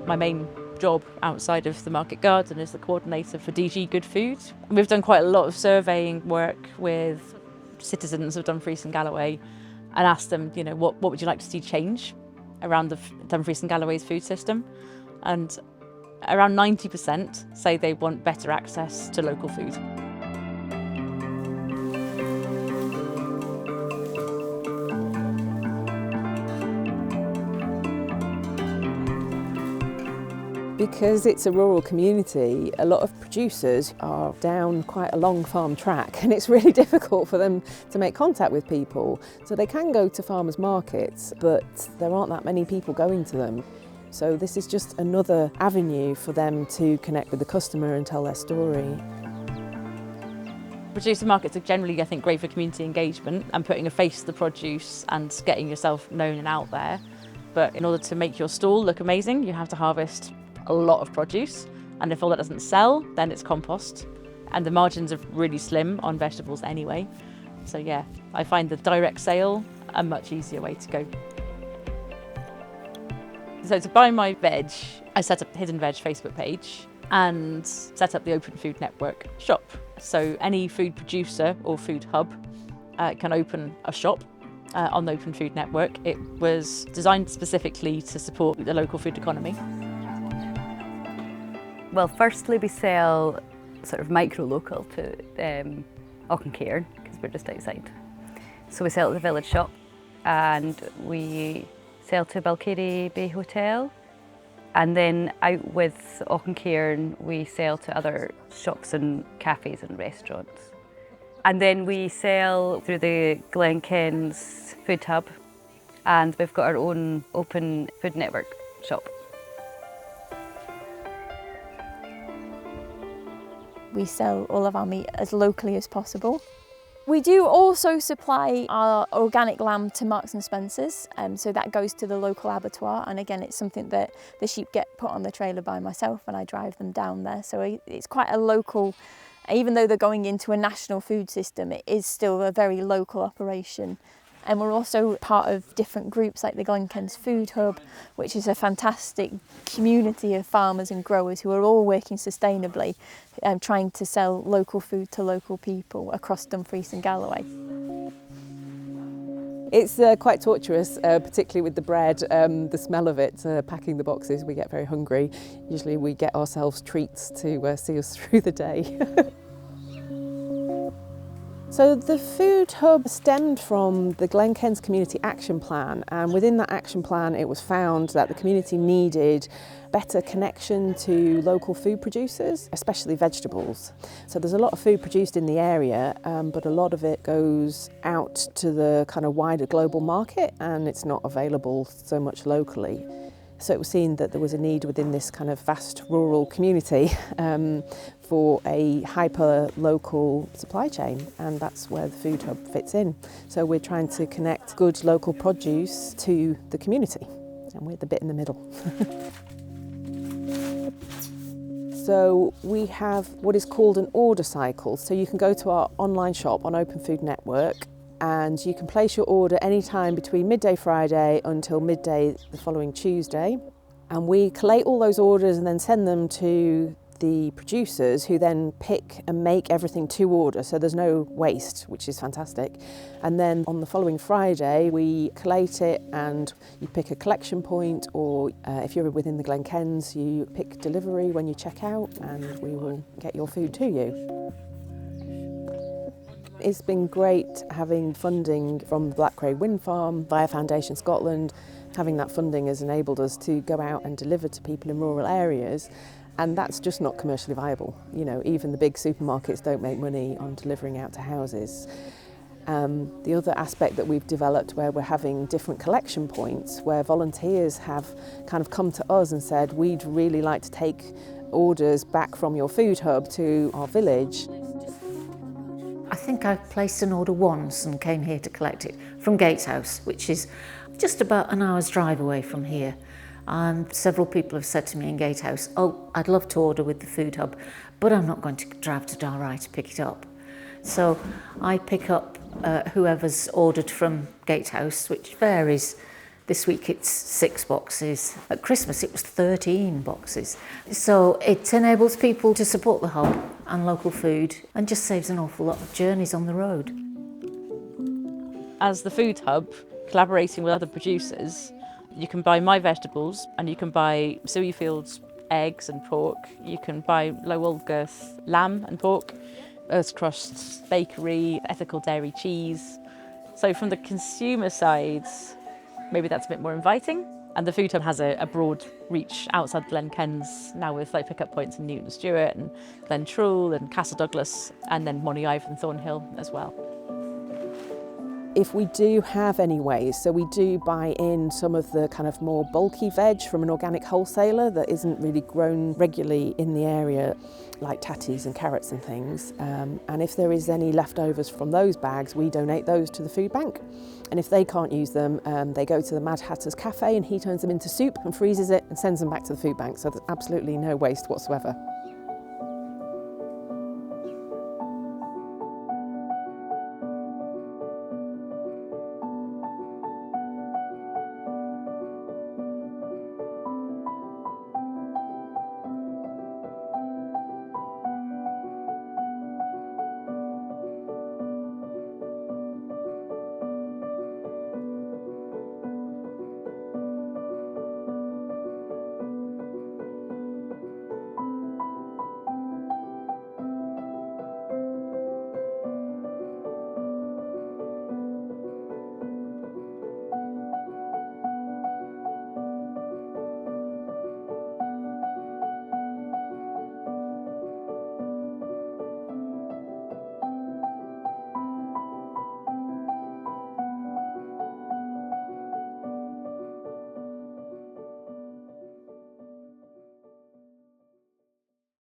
My main job outside of the market garden is the coordinator for DG Good Food. We've done quite a lot of surveying work with citizens of Dumfries and Galloway and asked them, what would you like to see change around the Dumfries and Galloway's food system? And around 90% say they want better access to local food. Because it's a rural community, a lot of producers are down quite a long farm track and it's really difficult for them to make contact with people. So they can go to farmers markets, but there aren't that many people going to them. So this is just another avenue for them to connect with the customer and tell their story. Producer markets are generally, I think, great for community engagement and putting a face to the produce and getting yourself known and out there. But in order to make your stall look amazing, you have to harvest a lot of produce, and if all that doesn't sell, then it's compost, and the margins are really slim on vegetables anyway. So yeah, I find the direct sale a much easier way to go. So to buy my veg, I set up a Hidden Veg Facebook page and set up the Open Food Network shop. So any food producer or food hub can open a shop on the Open Food Network. It was designed specifically to support the local food economy. Well, firstly, we sell sort of micro-local to Auchencairn, because we're just outside. So we sell at the village shop, and we sell to Balcarry Bay Hotel. And then out with Auchencairn, we sell to other shops and cafes and restaurants. And then we sell through the Glenkens Food Hub, and we've got our own Open Food Network shop. We sell all of our meat as locally as possible. We do also supply our organic lamb to Marks and Spencer's, so that goes to the local abattoir, and again it's something that the sheep get put on the trailer by myself and I drive them down there, so it's quite a local, even though they're going into a national food system, it is still a very local operation. And we're also part of different groups like the Glenkens Food Hub, which is a fantastic community of farmers and growers who are all working sustainably, trying to sell local food to local people across Dumfries and Galloway. It's quite torturous, particularly with the bread, the smell of it, packing the boxes. We get very hungry. Usually we get ourselves treats to see us through the day. So the Food Hub stemmed from the Glenkens Community Action Plan, and within that action plan it was found that the community needed better connection to local food producers, especially vegetables. So there's a lot of food produced in the area, but a lot of it goes out to the kind of wider global market and it's not available so much locally. So it was seen that there was a need within this kind of vast rural community for a hyper-local supply chain, and that's where the Food Hub fits in. So we're trying to connect good local produce to the community, and we're the bit in the middle. So we have what is called an order cycle. So you can go to our online shop on Open Food Network and you can place your order anytime between midday Friday until midday the following Tuesday. And we collate all those orders and then send them to the producers, who then pick and make everything to order, so there's no waste, which is fantastic. And then on the following Friday we collate it and you pick a collection point, or if you're within the Glenkens you pick delivery when you check out and we will get your food to you. It's been great having funding from the Blackcray Wind Farm via Foundation Scotland. Having that funding has enabled us to go out and deliver to people in rural areas, and that's just not commercially viable. You know, even the big supermarkets don't make money on delivering out to houses. The other aspect that we've developed, where we're having different collection points where volunteers have kind of come to us and said, we'd really like to take orders back from your food hub to our village. I think I placed an order once and came here to collect it from Gateshouse, which is just about an hour's drive away from here. And several people have said to me in Gateshouse, oh, I'd love to order with the food hub, but I'm not going to drive to Dalry to pick it up. So I pick up whoever's ordered from Gateshouse, which varies This week it's 6 boxes. At Christmas it was 13 boxes. So it enables people to support the hub and local food and just saves an awful lot of journeys on the road. As the food hub, collaborating with other producers, you can buy my vegetables and you can buy Suey Fields eggs and pork. You can buy low old girth lamb and pork, Earth's Crust bakery, ethical dairy cheese. So from the consumer side, maybe that's a bit more inviting. And the food hub has a broad reach outside Glen Kens now with like pickup points in Newton Stewart and Glen Truel and Castle Douglas and then Money Ive and Thornhill as well. If we do have any ways, so we do buy in some of the kind of more bulky veg from an organic wholesaler that isn't really grown regularly in the area, like tatties and carrots and things. And if there is any leftovers from those bags, we donate those to the food bank. And if they can't use them, they go to the Mad Hatter's Cafe and he turns them into soup and freezes it and sends them back to the food bank. So there's absolutely no waste whatsoever.